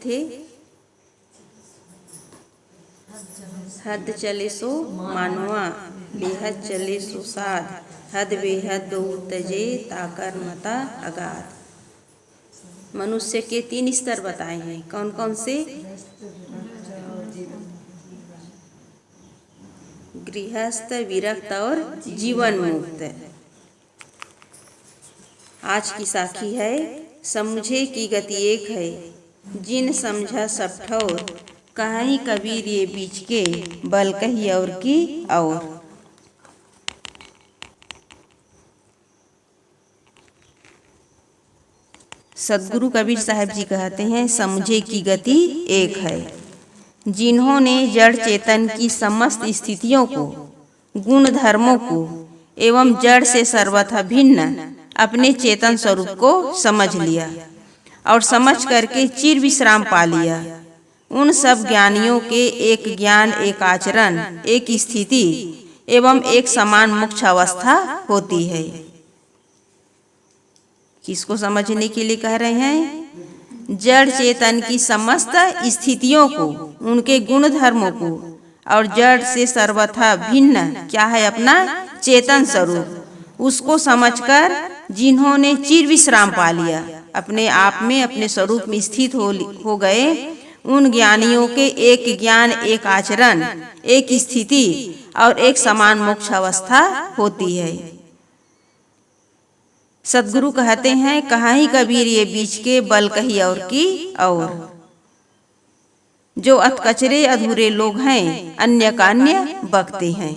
थे। हद चले सो मानवा, बेहद चले सो साध, हद बेहद दो तजे ताकर मता अगाध। मनुष्य के 3 स्तर बताए हैं। कौन कौन से? गृहस्थ, विरक्त और जीवन मुक्त। आज की साखी है, समझे की गति एक है, जिन समझा सब ठौर, कहीं कबीर ये बीच के, बल कही और की और। सदगुरु कबीर साहब जी कहते हैं, समझे की गति एक है, जिन्होंने जड़ चेतन की समस्त स्थितियों को, गुण धर्मों को एवं जड़ से सर्वथा भिन्न अपने चेतन स्वरूप को समझ लिया और समझ करके चिर विश्राम पा लिया। उन सब ज्ञानियों के एक ज्ञान, एक आचरण, एक स्थिति एवं एक समान मोक्ष अवस्था होती है। किसको समझने के लिए कह रहे हैं? जड़ चेतन की समस्त स्थितियों को, उनके गुण धर्मों को और जड़ से सर्वथा भिन्न क्या है अपना चेतन स्वरूप, उसको समझकर जिन्होंने चिर विश्राम पा लिया, अपने आप में अपने स्वरूप में स्थित हो गए, उन ज्ञानियों के एक ज्ञान, एक आचरण, एक स्थिति और एक समान मोक्ष अवस्था होती है। सदगुरु कहते हैं, कहीं कबीर ये बीच के, बल कही और की और। जो अतकचरे अधूरे लोग हैं, अन्य का अन्य बकते हैं।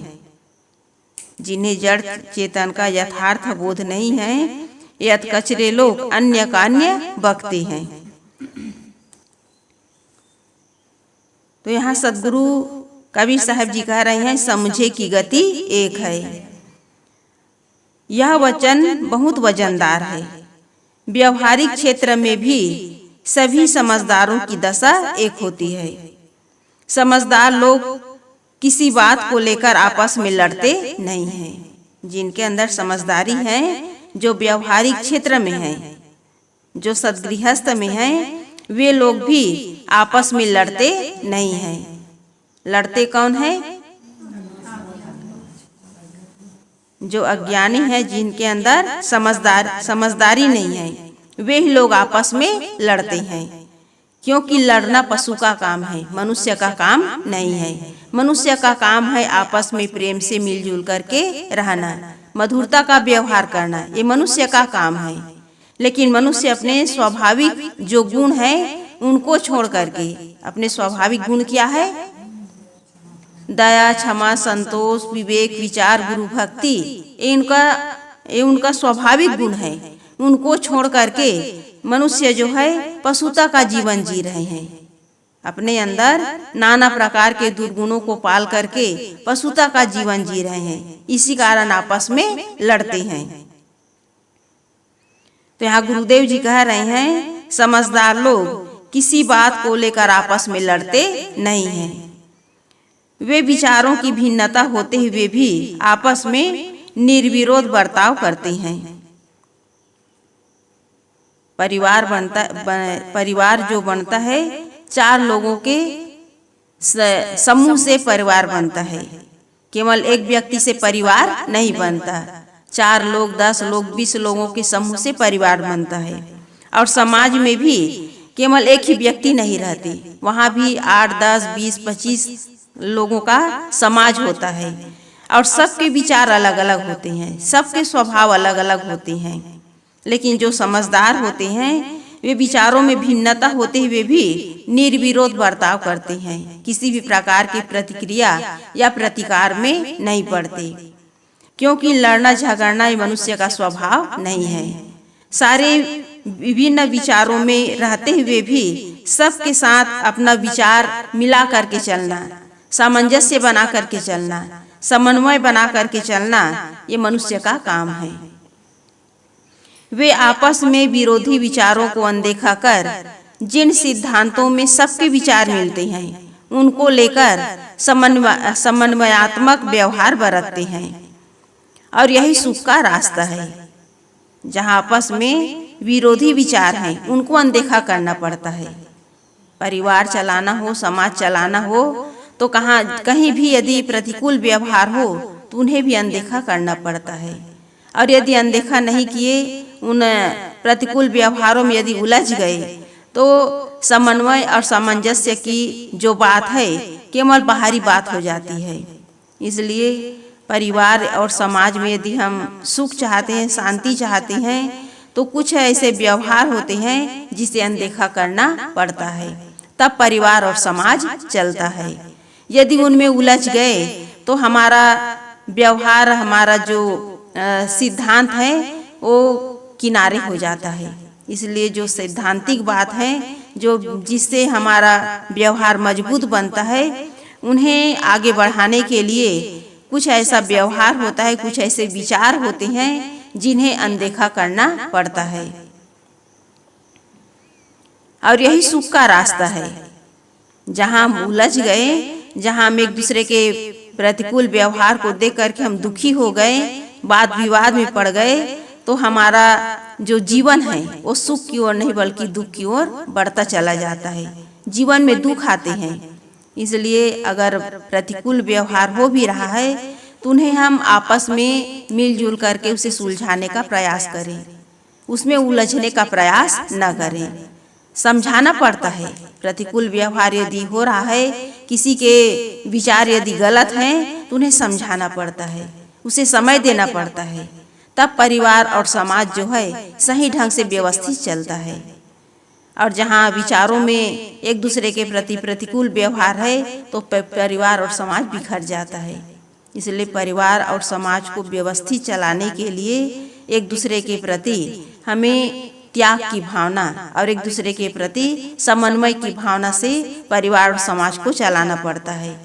जिन्हें जड़ चेतन का यथार्थ बोध नहीं है, ये अतकचरे लोग अन्य का अन्य बकते हैं। तो यहाँ सदगुरु कबीर साहब जी कह रहे हैं, समझे की गति एक है। यह वचन बहुत वजनदार है। व्यवहारिक क्षेत्र में भी सभी समझदारों की दशा एक होती है। समझदार लोग किसी बात को लेकर आपस में लड़ते नहीं हैं। जिनके अंदर समझदारी है, जो व्यवहारिक क्षेत्र में है, जो सद्गृहस्थ में है, वे लोग भी आपस में लड़ते नहीं हैं। लड़ते कौन है? जो अज्ञानी है, जिनके अंदर समझदारी नहीं है, वे ही लोग आपस में लड़ते हैं। क्योंकि लड़ना पशु का काम है, मनुष्य का काम नहीं है। मनुष्य का काम है आपस में प्रेम से मिलजुल करके रहना, मधुरता का व्यवहार करना, ये मनुष्य का काम है। लेकिन मनुष्य अपने स्वाभाविक जो गुण है उनको छोड़ करके, अपने स्वाभाविक गुण क्या है? दया, क्षमा, संतोष, विवेक, विचार, गुरु भक्ति, ये उनका स्वाभाविक गुण है। उनको छोड़ करके मनुष्य जो है पशुता का जीवन जी रहे हैं। अपने अंदर नाना प्रकार के दुर्गुणों को पाल करके पशुता का जीवन जी रहे हैं। इसी कारण आपस में लड़ते हैं। तो यहाँ गुरुदेव जी कह रहे हैं, समझदार लोग किसी बात को लेकर आपस में लड़ते नहीं हैं। वे विचारों की भिन्नता होते हुए भी आपस में निर्विरोध बर्ताव करते हैं। परिवार जो बनता है, 4 लोगों के समूह से परिवार बनता है। केवल एक व्यक्ति से परिवार नहीं बनता। 4 लोग, 10 लोग, 20 लोगों के समूह से परिवार बनता है। और समाज में भी केवल एक ही व्यक्ति नहीं रहते, वहाँ भी 8, 10, 20, 25 लोगों का समाज होता है। और सबके विचार अलग अलग होते हैं, सबके स्वभाव अलग अलग होते हैं। लेकिन जो समझदार होते हैं, वे विचारों में भिन्नता होते हुए भी निर्विरोध बर्ताव करते हैं। किसी भी प्रकार की प्रतिक्रिया या प्रतिकार में नहीं पड़ते। क्योंकि लड़ना झगड़ना ये मनुष्य का स्वभाव नहीं है। सारे विभिन्न विचारों में रहते हुए भी सबके साथ अपना विचार मिला करके चलना, सामंजस्य बना करके चलना, समन्वय बना करके चलना, ये मनुष्य का काम है। वे आपस में विरोधी विचारों को अनदेखा कर जिन सिद्धांतों में सबके विचार मिलते हैं, उनको लेकर समन्वयात्मक व्यवहार बरतते हैं। और यही सुख का रास्ता है। जहाँ आपस में विरोधी विचार हैं, उनको अनदेखा करना पड़ता है। परिवार चलाना हो, समाज चलाना हो, तो कहीं भी यदि प्रतिकूल व्यवहार हो तो उन्हें भी अनदेखा करना पड़ता है। और यदि अनदेखा नहीं किए, उन प्रतिकूल व्यवहारों में यदि उलझ गए तो समन्वय और सामंजस्य की जो बात है केवल बाहरी बात हो जाती है। इसलिए परिवार और समाज में यदि हम सुख चाहते हैं, शांति चाहते हैं, तो कुछ ऐसे व्यवहार होते हैं जिसे अनदेखा करना पड़ता है, तब परिवार और समाज चलता है। यदि उनमें उलझ गए तो हमारा व्यवहार, हमारा जो सिद्धांत है वो किनारे हो जाता है। इसलिए जो सैद्धांतिक बात है, जो जिससे हमारा व्यवहार मजबूत बनता है, उन्हें आगे बढ़ाने के लिए कुछ ऐसा व्यवहार होता है, कुछ ऐसे विचार होते हैं जिन्हें अनदेखा करना पड़ता है। और यही सुख का रास्ता है। जहां हम उलझ गए, जहां हम एक दूसरे के प्रतिकूल व्यवहार को देख करके हम दुखी हो गए, वाद विवाद में पड़ गए, तो हमारा जो जीवन है वो सुख की ओर नहीं बल्कि दुख की ओर बढ़ता चला जाता है। जीवन में दुख आते हैं। इसलिए अगर प्रतिकूल व्यवहार हो भी रहा है तो उन्हें हम आपस में मिलजुल करके उसे सुलझाने का प्रयास करें, उसमें उलझने का प्रयास न करें। समझाना पड़ता है। प्रतिकूल व्यवहार यदि हो रहा है, किसी के विचार यदि गलत हैं, तो उन्हें समझाना पड़ता है, उसे समय देना पड़ता है। तब परिवार और समाज जो है सही ढंग से व्यवस्थित चलता है। और जहाँ विचारों में एक दूसरे के प्रति प्रतिकूल व्यवहार है तो परिवार और समाज बिखर जाता है। इसलिए परिवार और समाज को व्यवस्थित चलाने के लिए एक दूसरे के प्रति हमें त्याग की भावना और एक दूसरे के प्रति समन्वय की भावना से परिवार और समाज को चलाना पड़ता है।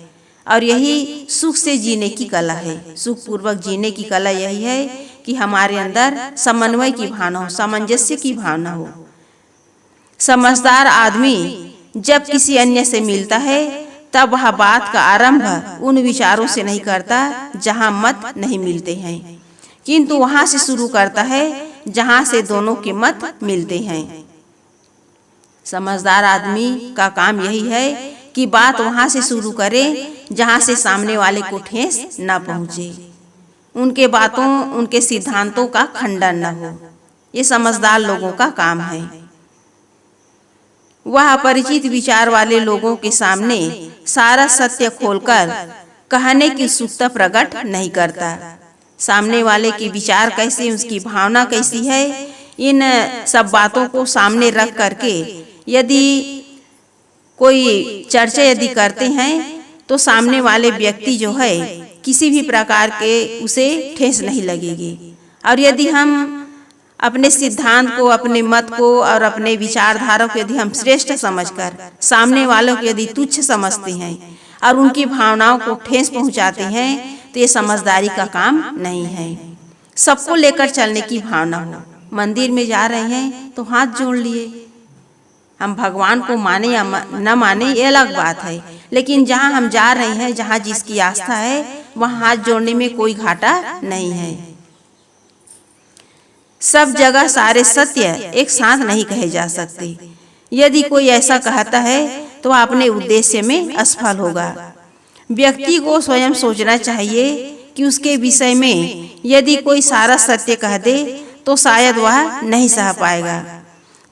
और यही सुख से जीने की कला है। सुख पूर्वक जीने की कला यही है कि हमारे अंदर समन्वय की भावना हो, सामंजस्य की भावना हो। समझदार आदमी जब किसी अन्य से मिलता है तब वह बात का आरंभ उन विचारों से नहीं करता जहां मत नहीं मिलते हैं, किंतु वहां से शुरू करता है जहां से दोनों के मत मिलते हैं। समझदार आदमी का काम यही है कि बात वहां से शुरू करे जहां से सामने वाले को ठेस न पहुंचे, उनके बातों, उनके सिद्धांतों का खंडन न हो। ये समझदार लोगों का काम है। वह अपरिचित विचार वाले लोगों के सामने सारा सत्य खोलकर कहने की उत्सुकता प्रकट नहीं करता। सामने वाले के विचार कैसे, उसकी भावना कैसी है, इन सब बातों को सामने रख करके यदि कोई चर्चा यदि करते हैं तो सामने वाले व्यक्ति जो है किसी भी प्रकार के उसे ठेस नहीं लगेगी। और यदि हम अपने सिद्धांत को, अपने मत को और अपने विचारधारा को यदि हम श्रेष्ठ समझकर सामने वालों को यदि तुच्छ समझते हैं और उनकी भावनाओं को ठेस पहुंचाते हैं तो ये समझदारी का काम नहीं है। सबको लेकर चलने की भावना हो। मंदिर में जा रहे हैं तो हाथ जोड़ लिए, हम भगवान को माने या न माने ये अलग बात है, लेकिन जहाँ हम जा रहे हैं, जहाँ जिसकी आस्था है, वहाँ हाथ जोड़ने में कोई घाटा नहीं है। सब जगह सारे सत्य एक साथ नहीं कहे जा सकते। यदि कोई ऐसा कहता है तो अपने उद्देश्य में असफल होगा। व्यक्ति को स्वयं सोचना चाहिए कि उसके विषय में यदि कोई सारा सत्य कह दे तो शायद वह नहीं सह पाएगा,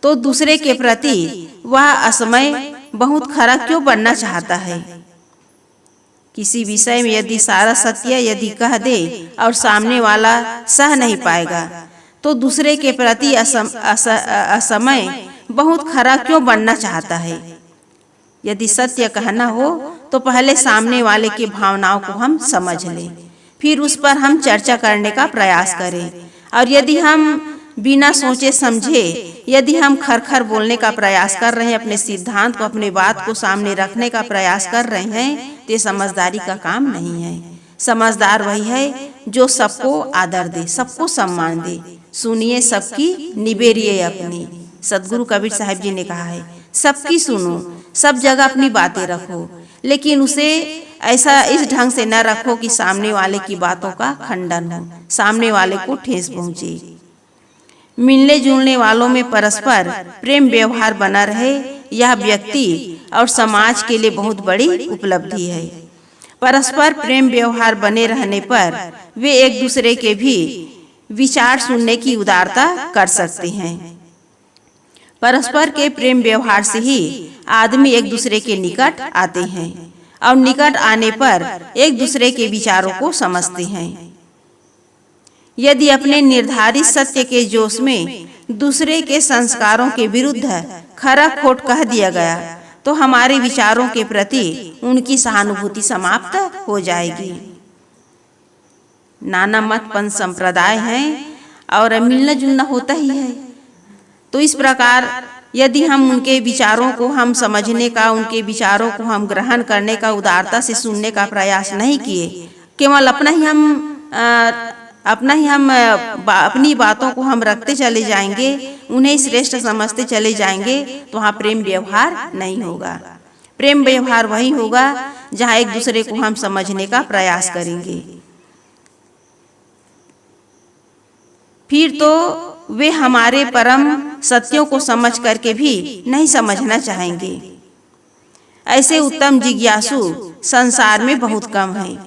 तो दूसरे के प्रति वह असमय बहुत खरा क्यों बनना चाहता है। किसी विषय में यदि सारा सत्य यदि कह दे और सामने वाला सह नहीं पाएगा तो दूसरे के प्रति असमय बहुत खरा क्यों बनना चाहता है। यदि सत्य कहना हो तो पहले सामने वाले की भावनाओं को हम समझ लें, फिर उस पर हम चर्चा करने का प्रयास करें। और यदि हम बिना सोचे समझे यदि हम खरखर बोलने का प्रयास कर रहे हैं, अपने सिद्धांत को, अपने बात को सामने रखने का प्रयास कर रहे हैं, तो ये समझदारी का काम नहीं है। समझदार वही है जो सबको आदर दे, सबको सम्मान दे। सुनिए सबकी, निबेरिए अपनी। सदगुरु कबीर साहब जी ने कहा है, सबकी सुनो, सब जगह अपनी बातें रखो, लेकिन उसे ऐसा इस ढंग से न रखो कि सामने वाले की बातों का खंडन हो, सामने वाले को ठेस पहुंचे। मिलने जुलने वालों में परस्पर प्रेम व्यवहार बना रहे, यह व्यक्ति और समाज के लिए बहुत बड़ी उपलब्धि है। परस्पर प्रेम व्यवहार बने रहने पर वे एक दूसरे के भी विचार सुनने की उदारता कर सकते हैं। परस्पर के प्रेम व्यवहार से ही आदमी एक दूसरे के निकट आते हैं और निकट आने पर एक दूसरे के विचारों को समझते हैं। यदि अपने निर्धारित सत्य के जोश में दूसरे के संस्कारों के विरुद्ध खरा खोट कह दिया गया तो हमारे विचारों के प्रति उनकी सहानुभूति समाप्त हो जाएगी। नाना मत पंथ संप्रदाय हैं और मिलना जुलना होता ही है। तो इस प्रकार यदि हम उनके विचारों को हम समझने का, उनके विचारों को हम ग्रहण करने का, उदारता से सुनने का प्रयास नहीं किए, केवल अपनी बातों को हम रखते चले जाएंगे, उन्हें श्रेष्ठ समझते चले जाएंगे, तो वहाँ प्रेम व्यवहार नहीं होगा। प्रेम व्यवहार वही होगा जहाँ एक दूसरे को हम समझने का प्रयास करेंगे। फिर तो वे हमारे परम सत्यों को समझ करके भी नहीं समझना चाहेंगे। ऐसे उत्तम जिज्ञासु संसार में बहुत कम हैं,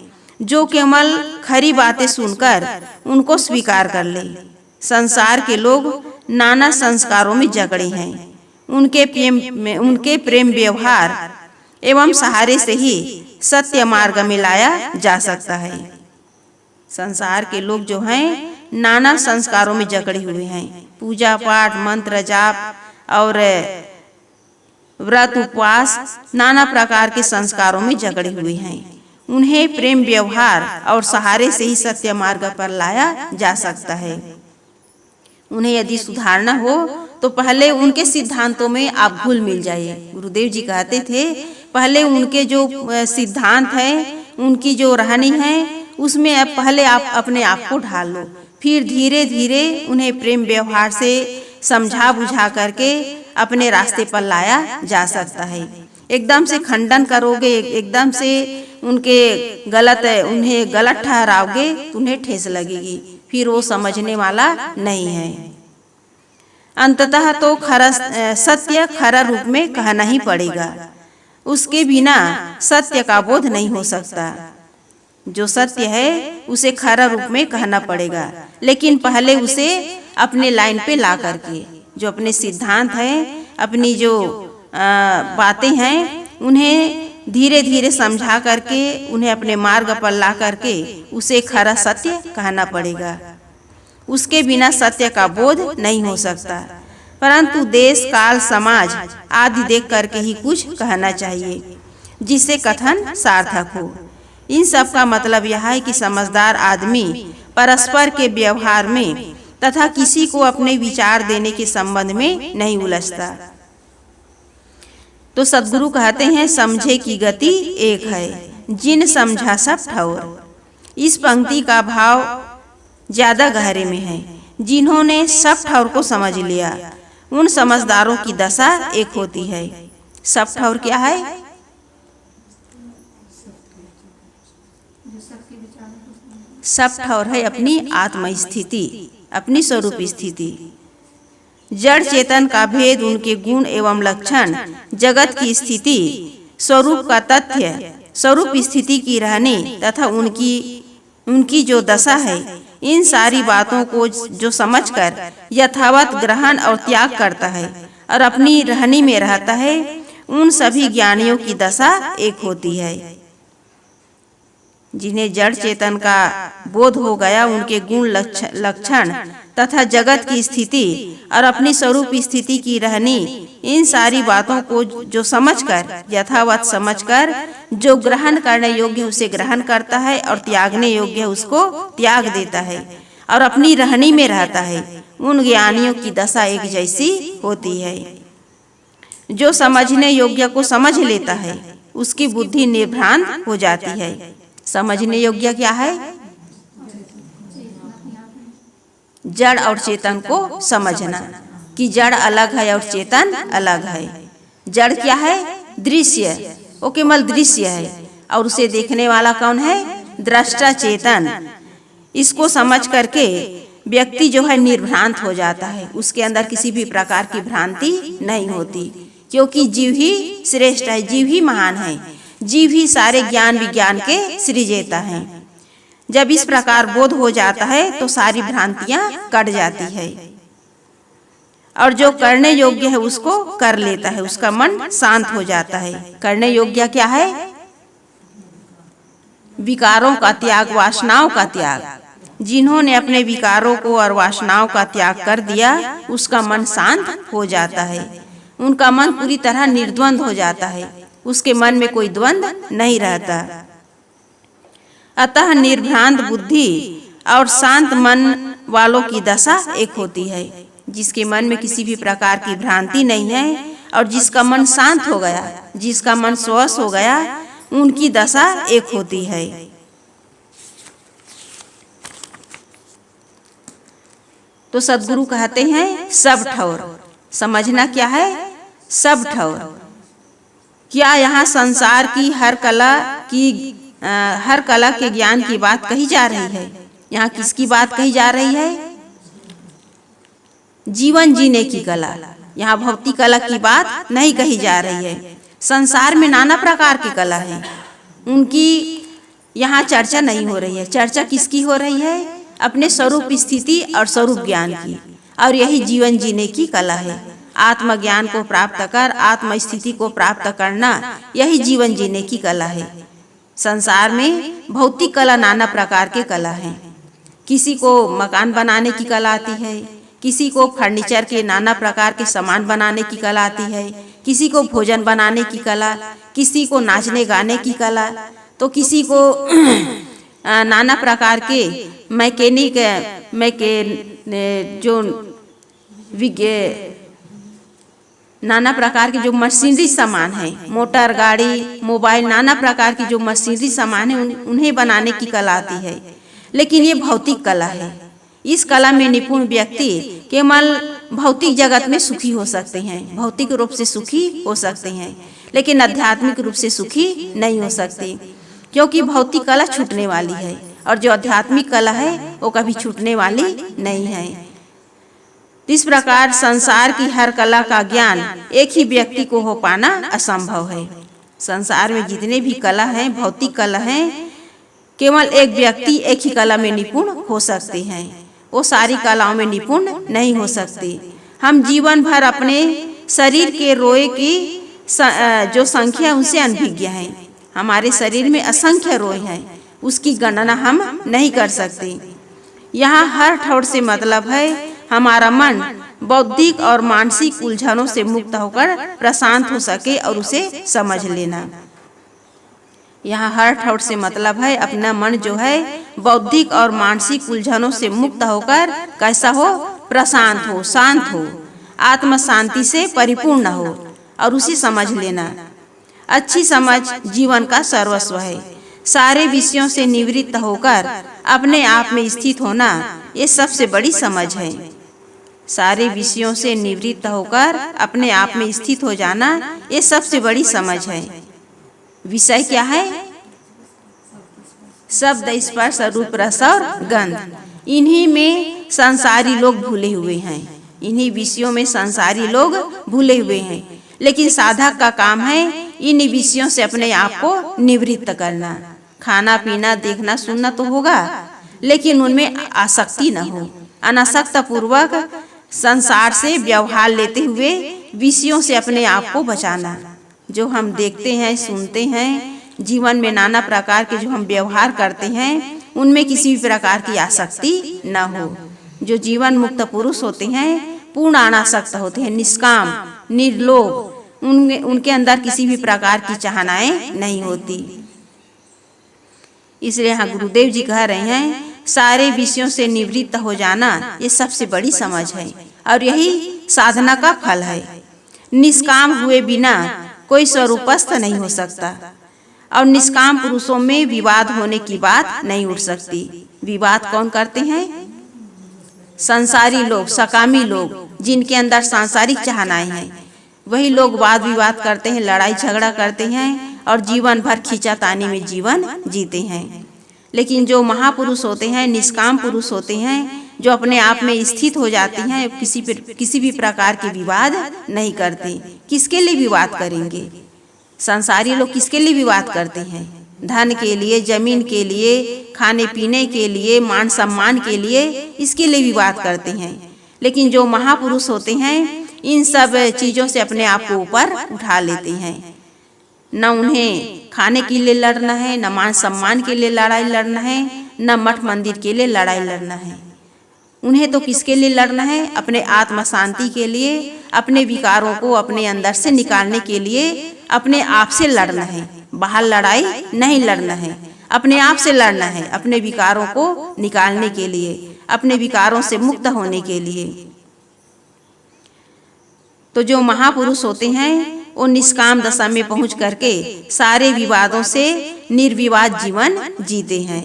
जो केवल खरी बातें सुनकर उनको स्वीकार कर ले। संसार के लोग नाना संस्कारों में जकड़े हैं। उनके प्रेम व्यवहार एवं सहारे से ही सत्य मार्ग में लाया जा सकता है। संसार के लोग जो हैं नाना संस्कारों में जकड़े हुए हैं। पूजा पाठ, मंत्र जाप और व्रत उपवास, नाना प्रकार के संस्कारों में जकड़े हुए हैं। उन्हें प्रेम व्यवहार और सहारे से ही सत्य मार्ग पर लाया जा सकता है। उन्हें यदि सुधारना हो तो पहले उनके सिद्धांतों में आप घुल मिल जाइए। गुरुदेव जी कहते थे पहले उनके जो सिद्धांत है, उनकी जो रहनी है, उसमें पहले आप अपने आप को ढाल लो। फिर धीरे धीरे उन्हें प्रेम व्यवहार से समझा बुझा करके अपने रास्ते पर लाया जा सकता है। एकदम से खंडन करोगे, एकदम से उन्हें गलत ठहराओगे तो उन्हें ठेस लगेगी, फिर वो समझने वाला नहीं है। अंततः तो सत्य खरा रूप में कहना ही पड़ेगा। उसके बिना सत्य का बोध नहीं हो सकता। जो सत्य है उसे खरा रूप में कहना पड़ेगा, लेकिन पहले उसे अपने लाइन पे ला करके, जो अपने सिद्धांत हैं, अपनी जो बातें हैं, उन्हें धीरे धीरे समझा करके, उन्हें अपने मार्ग पर ला करके उसे खरा सत्य कहना पड़ेगा। उसके बिना सत्य का बोध नहीं हो सकता। परंतु देश, काल, समाज आदि देख करके ही कुछ कहना चाहिए जिससे कथन सार्थक हो। इन सब का मतलब यह है कि समझदार आदमी परस्पर के व्यवहार में तथा किसी को अपने विचार देने के संबंध में नहीं उलझता। तो सद्गुरु कहते हैं समझे की गति एक है, जिन समझा सब ठौर। इस पंक्ति का भाव ज्यादा गहरे में है। जिन्होंने सब ठौर को समझ लिया, उन समझदारों की दशा एक होती है। सब ठौर क्या है? सब ठौर है अपनी आत्म स्थिति, अपनी स्वरूप स्थिति। जड़ चेतन का भेद, उनके गुण एवं लक्षण, जगत की स्थिति, स्वरूप का तथ्य, स्वरूप स्थिति की रहनी तथा उनकी जो दशा है, इन सारी बातों को जो समझकर यथावत ग्रहण और त्याग करता है और अपनी रहनी में रहता है, उन सभी ज्ञानियों की दशा एक होती है। जिन्हें जड़ चेतन का बोध हो गया, उनके गुण लक्षण तथा जगत की स्थिति और अपनी स्वरूप स्थिति की रहनी, इन सारी बातों को जो समझकर, यथावत समझकर, जो ग्रहण करने योग्य उसे ग्रहण करता है और त्यागने योग्य उसको त्याग देता है और अपनी रहनी में रहता है, उन ज्ञानियों की दशा एक जैसी होती है। जो समझने योग्य को समझ लेता है, उसकी बुद्धि निर्भ्रांत हो जाती है। समझने योग्य क्या है? जड़ और चेतन को समझना कि जड़ अलग है और चेतन अलग है। जड़ क्या है? दृश्य, वो केवल दृश्य है और उसे देखने वाला कौन है? दृष्टा चेतन। इसको समझ करके व्यक्ति जो है निर्भ्रांत हो जाता है, उसके अंदर किसी भी प्रकार की भ्रांति नहीं होती। क्योंकि जीव ही श्रेष्ठ है, जीव ही महान है, जीव ही सारे ज्ञान विज्ञान के सृजेता है। जब इस प्रकार बोध हो जाता है तो सारी भ्रांतियां कट जाती है और जो करने योग्य है उसको कर लेता है, उसका मन शांत हो जाता है। करने योग्य क्या है? विकारों का त्याग, वासनाओं का त्याग। जिन्होंने अपने विकारों को और वासनाओं का त्याग कर दिया उसका मन शांत हो जाता है, उनका मन पूरी तरह निर्द्वंद हो जाता है, उसके मन में कोई द्वंद नहीं रहता। अतः निर्भ्रांत बुद्धि और शांत मन वालों की दशा एक होती है। जिसके मन में किसी भी प्रकार की भ्रांति नहीं है और जिसका मन शांत हो गया, जिसका मन स्वस्थ हो गया, उनकी दशा एक होती है। तो सद्गुरु कहते हैं सब ठौर। समझना क्या है? सब ठौर। क्या यहाँ संसार की हर कला के ज्ञान की बात कही जा रही है? यहाँ किसकी बात कही जा रही है? जीवन जीने की कला। यहाँ भौतिक कला की बात नहीं कही जा रही है। संसार में नाना प्रकार की कला है, उनकी यहाँ चर्चा नहीं हो रही है। चर्चा किसकी हो रही है? अपने स्वरूप स्थिति और स्वरूप ज्ञान की, और यही जीवन जीने की कला है। आत्मज्ञान को प्राप्त कर आत्म स्थिति को प्राप्त करना, यही जीवन जीने की कला है। संसार में भौतिक कला नाना प्रकार के कला है। किसी को मकान बनाने की कला आती है, किसी को फर्नीचर के नाना प्रकार के सामान बनाने की कला आती है, किसी को भोजन बनाने की कला, किसी को नाचने गाने की कला, तो किसी को नाना प्रकार के नाना प्रकार के जो मशीनरी सामान है, मोटर गाड़ी मोबाइल, नाना प्रकार की जो मशीनरी सामान है उन्हें बनाने की कला आती है। लेकिन ये भौतिक कला है। इस कला में निपुण व्यक्ति केवल भौतिक जगत में सुखी हो सकते हैं, भौतिक रूप से सुखी हो सकते हैं, लेकिन आध्यात्मिक रूप से सुखी नहीं हो सकते, क्योंकि भौतिक कला छूटने वाली है और जो आध्यात्मिक कला है वो कभी छूटने वाली नहीं है। इस प्रकार संसार की हर कला का ज्ञान एक ही व्यक्ति को हो पाना असंभव है। संसार में जितने भी कला हैं, भौतिक कला हैं, केवल एक व्यक्ति एक ही कला में निपुण हो सकते हैं, वो सारी कलाओं में निपुण नहीं हो सकते। हम जीवन भर अपने शरीर के रोए की जो संख्या उनसे अनभिज्ञ हैं। हमारे शरीर में असंख्य रोए हैं, उसकी गणना हम नहीं कर सकते। यहाँ हर ठौर से मतलब है हमारा मन बौद्धिक और मानसिक उलझनों से मुक्त होकर प्रशांत हो सके और उसे समझ लेना। यहाँ हर ठौर से मतलब है अपना मन जो है बौद्धिक और मानसिक उलझनों से मुक्त होकर कैसा हो? प्रशांत हो, शांत हो, आत्म शांति से परिपूर्ण हो और उसे समझ लेना। अच्छी समझ जीवन का सर्वस्व है। सारे विषयों से निवृत्त होकर अपने आप में स्थित होना, ये सबसे बड़ी समझ है। सारे विषयों से निवृत्त होकर अपने आप में स्थित हो जाना, ये सबसे बड़ी समझ है। विषय क्या है? शब्द, स्पर्श, रूप, रस और गंध। इन्हीं में संसारी लोग भूले हुए हैं, इन्हीं विषयों में संसारी लोग भूले हुए हैं। लेकिन साधक का काम है इन विषयों से अपने आप को निवृत्त करना। खाना पीना देखना सुनना तो होगा, लेकिन उनमें आसक्ति न हो। अनासक्त पूर्वक संसार से व्यवहार लेते हुए विषयों से अपने आप को बचाना। जो हम देखते हैं, सुनते हैं, जीवन में नाना प्रकार के जो हम व्यवहार करते हैं, उनमें किसी भी प्रकार की आसक्ति न हो। जो जीवन मुक्त पुरुष होते हैं पूर्ण अनासक्त होते हैं, निष्काम, निर्लोभ, उनके अंदर किसी भी प्रकार की चाहनाएं नहीं होती। इसलिए यहाँ गुरुदेव जी कह रहे हैं सारे विषयों से निवृत्त हो जाना, ये सबसे बड़ी समझ है और यही साधना का फल है। निष्काम हुए बिना कोई स्वरूपस्थ नहीं हो सकता और निष्काम पुरुषों में विवाद होने की बात नहीं उठ सकती। विवाद कौन करते हैं? संसारी लोग, सकामी लोग, जिनके अंदर सांसारिक चाहनाएं हैं, वही लोग वाद विवाद करते हैं, लड़ाई झगड़ा करते हैं और जीवन भर खींचातानी में जीवन जीते हैं। लेकिन जो महापुरुष होते हैं, निष्काम पुरुष होते हैं, जो अपने आप में स्थित हो जाती हैं, किसी भी प्रकार के विवाद नहीं करते। किसके लिए विवाद करेंगे? संसारी लोग किसके लिए विवाद करते हैं? धन के लिए, जमीन के लिए, खाने पीने के लिए, मान सम्मान के लिए, इसके लिए विवाद करते हैं। लेकिन जो महापुरुष होते हैं इन सब चीज़ों से अपने आप को ऊपर उठा लेते हैं। न उन्हें खाने के लिए लड़ना है, न मान सम्मान के लिए लड़ाई लड़ना है, न मठ मंदिर के लिए लड़ाई लड़ना है। उन्हें तो किसके लिए लड़ना है? अपने आत्म शांति के लिए, अपने विकारों को अपने अंदर से निकालने के लिए अपने आप से लड़ना है। बाहर लड़ाई नहीं लड़ना है, अपने आप से लड़ना है, अपने विकारों को निकालने के लिए, अपने विकारों से मुक्त होने के लिए। तो जो महापुरुष होते हैं वो निष्काम दशा में पहुंच करके सारे विवादों से निर्विवाद जीवन जीते हैं।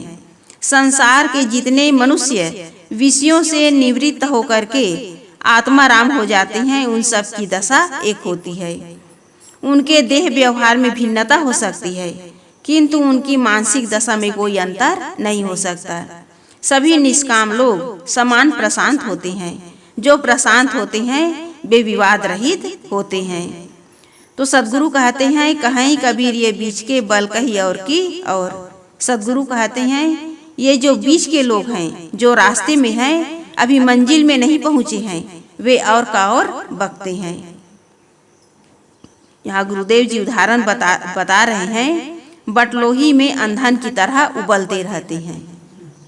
संसार के जितने मनुष्य विषयों से निवृत्त होकर के आत्माराम हो जाते हैं, उन सब की दशा एक होती है। उनके देह व्यवहार में भिन्नता हो सकती है, किंतु उनकी मानसिक दशा में कोई अंतर नहीं हो सकता। सभी निष्काम लोग समान प्रशांत होते हैं। जो प्रशांत होते हैं वे विवाद रहित होते हैं। तो सदगुरु कहते हैं, कहीं कबीर ये बीच के बल कही और की और। सदगुरु कहते हैं ये जो बीच के लोग हैं, जो रास्ते में हैं, अभी मंजिल में नहीं पहुँचे हैं, वे और का और बकते हैं। यहाँ गुरुदेव जी उदाहरण बता रहे हैं, बटलोही में अंधन की तरह उबलते रहते हैं।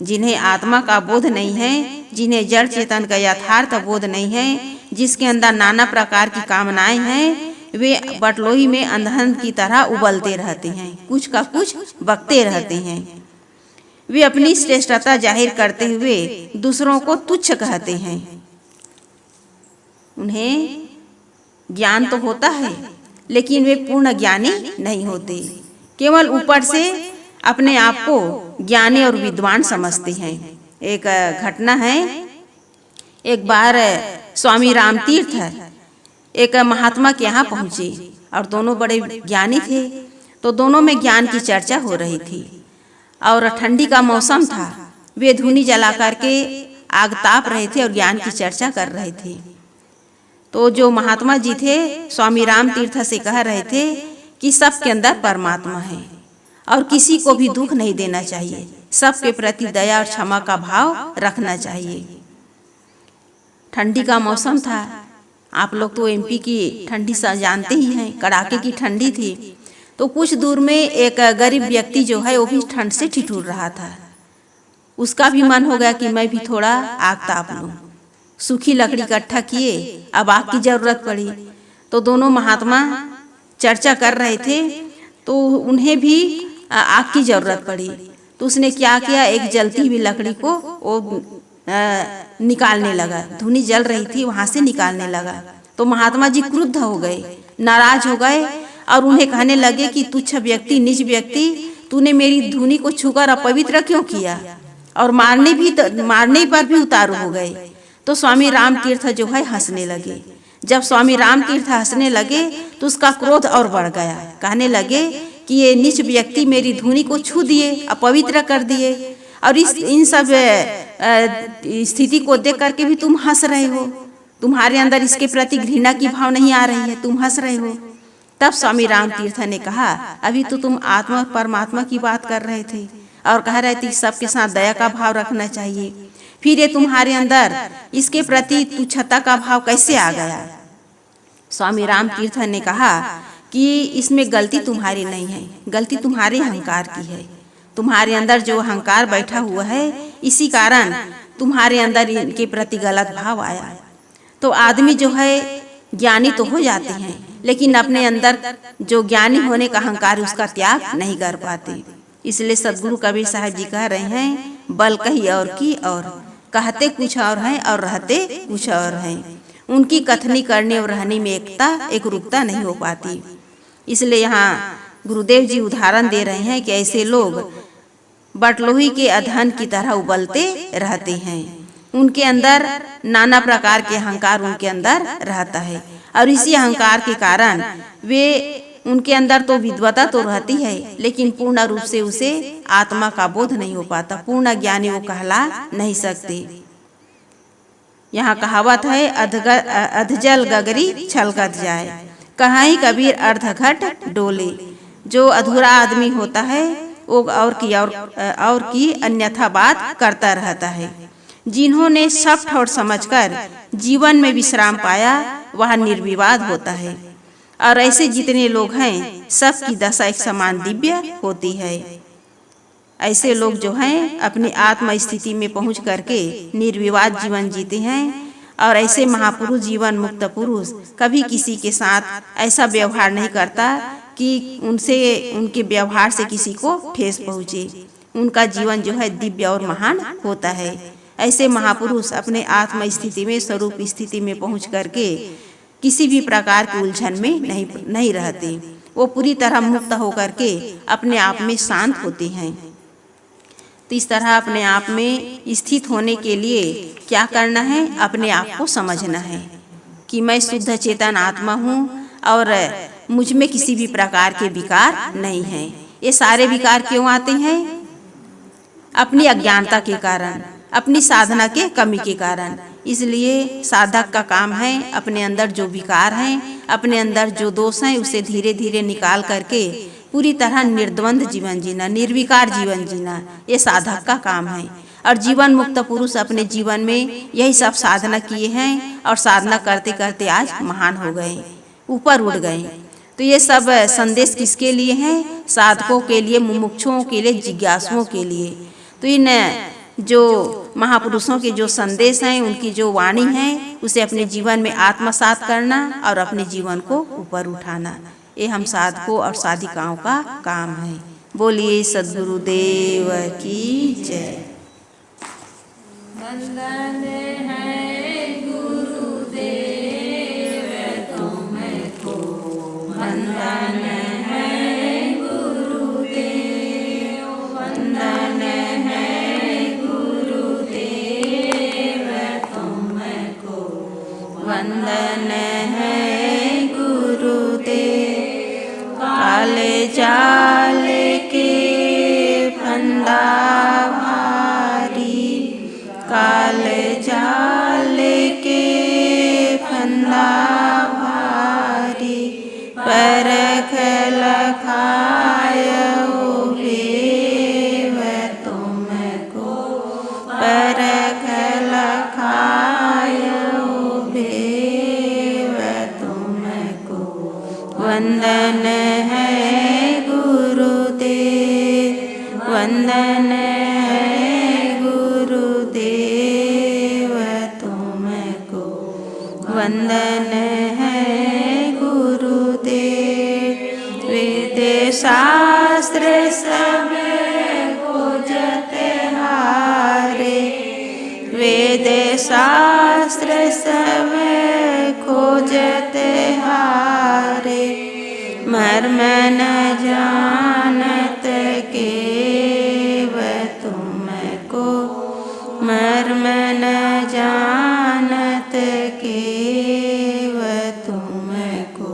जिन्हें आत्मा का बोध नहीं है, जिन्हें जड़ चेतन का यथार्थ बोध नहीं है, जिसके अंदर नाना प्रकार की कामनाएं हैं, वे बटलोही में अंधन की तरह उबलते रहते हैं, कुछ का कुछ बकते रहते हैं। वे अपनी श्रेष्ठता जाहिर करते हुए दूसरों को तुच्छ कहते हैं। उन्हें ज्ञान तो होता है, लेकिन वे पूर्ण ज्ञानी नहीं होते। केवल ऊपर से अपने आप को ज्ञानी और विद्वान समझते हैं। एक घटना है, एक बार स्वामी रामतीर्थ एक महात्मा के यहाँ पहुँचे और दोनों बड़े ज्ञानी थे। तो दोनों में ज्ञान की चर्चा हो रही थी और ठंडी का मौसम था। वे धूनी जला करके आग ताप रहे थे और ज्ञान की चर्चा कर रहे थे। तो जो महात्मा जी थे स्वामी राम तीर्थ से कह रहे थे कि सबके अंदर परमात्मा है और किसी को भी दुख नहीं देना चाहिए, सबके प्रति दया और क्षमा का भाव रखना चाहिए। ठंडी का मौसम था, आप लोग तो एमपी की ठंडी जानते ही हैं, कड़ाके की ठंडी थी। तो कुछ दूर में एक गरीब व्यक्ति जो है वो भी ठंड से ठिठुर रहा था। उसका भी मन हो गया कि मैं भी थोड़ा आग ताप लूं। सूखी लकड़ी इकट्ठा किए, अब आग की जरूरत पड़ी। तो दोनों महात्मा चर्चा कर रहे थे, तो उन्हें भी आग की जरूरत पड़ी। तो उसने क्या किया, एक जलती हुई लकड़ी को वो निकालने लगा। धुनी जल रही थी, वहां से निकालने लगा। तो महात्मा जी क्रुद्ध हो गए, नाराज हो गए और उन्हें कहने लगे कि तुच्छ व्यक्ति, नीच व्यक्ति, तूने मेरी धुनी को छूकर अपवित्र क्यों किया? और मारने पर भी उतारू हो गए। तो स्वामी राम तीर्थ जो है हंसने लगे। जब स्वामी राम तीर्थ हंसने लगे तो उसका क्रोध और बढ़ गया। कहने लगे कि ये नीच व्यक्ति मेरी धुनी को छू दिए, अपवित्र कर दिए, और इन सब स्थिति को देख करके भी तुम हंस रहे हो। तुम्हारे अंदर इसके प्रति घृणा की भाव नहीं आ रही है, तुम हंस रहे हो। तब स्वामी राम तीर्थ ने कहा, अभी तो तुम आत्मा और परमात्मा की बात कर रहे थे और कह रहे थे सबके साथ दया का भाव रखना चाहिए, फिर ये तुम्हारे अंदर इसके प्रति तुच्छता का भाव कैसे आ गया? स्वामी राम तीर्थ ने कहा कि इसमें गलती तुम्हारी नहीं है, गलती तुम्हारे अहंकार की है। तुम्हारे अंदर जो अहंकार बैठा हुआ है, इसी कारण तुम्हारे अंदर इनके प्रति गलत भाव आया। तो आदमी जो है ज्ञानी तो हो जाते हैं, लेकिन अपने अंदर जो ज्ञानी होने का अहंकार उसका त्याग नहीं कर पाते। इसलिए सदगुरु कबीर साहब जी कह रहे हैं, बल कही और की और, कहते कुछ और हैं और रहते कुछ और हैं। उनकी कथनी करने और रहने में एक रूपता नहीं हो पाती। इसलिए यहाँ गुरुदेव जी उदाहरण दे रहे हैं कि ऐसे लोग बटलोही के अधन की तरह उबलते रहते हैं। उनके अंदर नाना प्रकार के अहंकार उनके अंदर रहता है और इसी अहंकार के कारण वे उनके अंदर तो विद्वता तो रहती है, लेकिन पूर्ण रूप से उसे आत्मा का बोध नहीं हो पाता। पूर्ण ज्ञानी वो कहला नहीं सकते। यहाँ कहावत है, अधजल गगरी छलकत जाए, कहीं कबीर अर्धघट डोले। जो अधूरा आदमी होता है वो और की अन्यथा बात करता रहता है। जिन्होंने सब ठोर समझकर जीवन में विश्राम पाया वह निर्विवाद होता है। और ऐसे जितने लोग हैं सबकी दशा एक समान दिव्य होती है। ऐसे लोग जो हैं अपनी आत्म स्थिति में पहुंच करके निर्विवाद जीवन जीते हैं। और ऐसे महापुरुष, जीवन मुक्त पुरुष कभी किसी के साथ ऐसा व्यवहार नहीं करता कि उनके व्यवहार से किसी को ठेस पहुँचे। उनका जीवन जो है दिव्य और महान होता है। ऐसे महापुरुष अपने आत्म स्थिति में, स्वरूप स्थिति में पहुँच करके किसी भी प्रकार की उलझन में नहीं रहते। वो पूरी तरह मुक्त होकर के अपने आप में शांत होते हैं। तो इस तरह अपने आप में स्थित होने के लिए क्या करना है? अपने आप को समझना है कि मैं शुद्ध चेतन आत्मा हूँ और मुझ में किसी भी प्रकार के विकार नहीं हैं। ये सारे विकार क्यों आते हैं? अपनी अज्ञानता के कारण, अपनी साधना के कमी के कारण। इसलिए साधक का काम है अपने अंदर जो विकार हैं, अपने अंदर जो दोष हैं, उसे धीरे धीरे निकाल करके पूरी तरह निर्द्वंद जीवन जीना, निर्विकार जीवन जीना, ये साधक का काम है। और जीवन मुक्त पुरुष अपने जीवन में यही सब साधना किए हैं और साधना करते करते आज महान हो गए, ऊपर उड़ गए। तो ये सब संदेश किसके लिए हैं? साधकों के लिए, मुमुक्षुओं के लिए, जिज्ञासुओं के लिए। तो इन जो महापुरुषों के जो संदेश हैं, उनकी जो वाणी है, उसे अपने जीवन में आत्मसात करना और अपने जीवन को ऊपर उठाना, ये हम साधकों और साधिकाओं का काम है। बोलिए सद्गुरुदेव की जय। वंदन है गुरुदेव तुमको, वंदन है गुरुदेव, वंदन है गुरुदेव तुमको, वंदन है गुरुदेव। काले जाल के फंदा भारी, काले जाल के फंदा भारी, परख लखायो भेव तुमको, परख लखायो भेव तुमको। वंदन है गुरुदेव, वंदन है गुरुदेव तुमको, वंदन है गुरुदेव। वेद शास्त्र सब खोजते हारे, वेद शास्त्र सब खोजते हारे, मर्म न जानत केव तुमको, मर्म न जानत केव तुमको।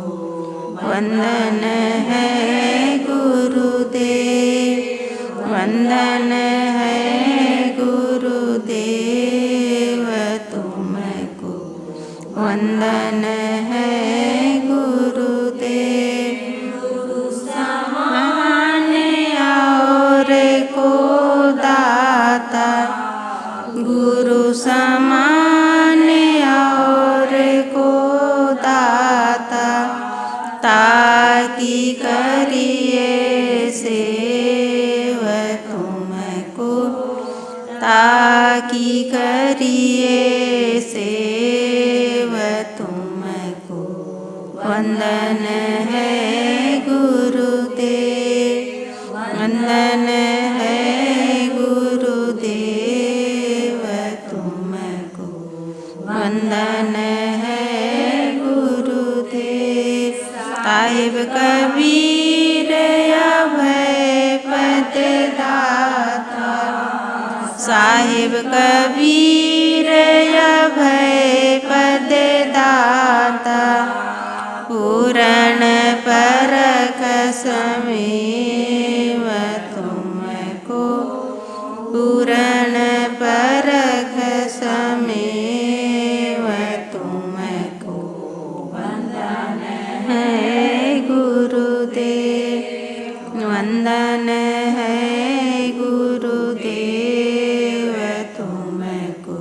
वंदन है गुरुदेव, वंदन है गुरुदेव तुमको, वंदन है गुरुदेव। गुरु समान और को दाता, गुरु समान और को दाता, ताकि करिए सेव तुमको, ताकि करिए सेव तुमको। वंदन है गुरुदेव, वंदन है गुरुदेव तुमको, वंदन है गुरुदेव। साहिब कबीर अभय पद दाता, साहिब कबीर अभय पद दाता, पूरण परख समेव तुमको, पूरण परख समेव वंदन है गुरुदेव तुमको,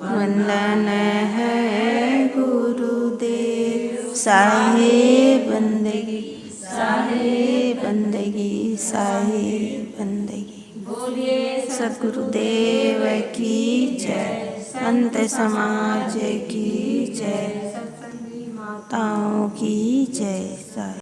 वंदन है गुरुदेव। साहेब बंदगी, साहेब बंदगी, साहेब बंदगी। बोलिए सद्गुरुदेव की जय, संत समाज की जय, माताओं की जय।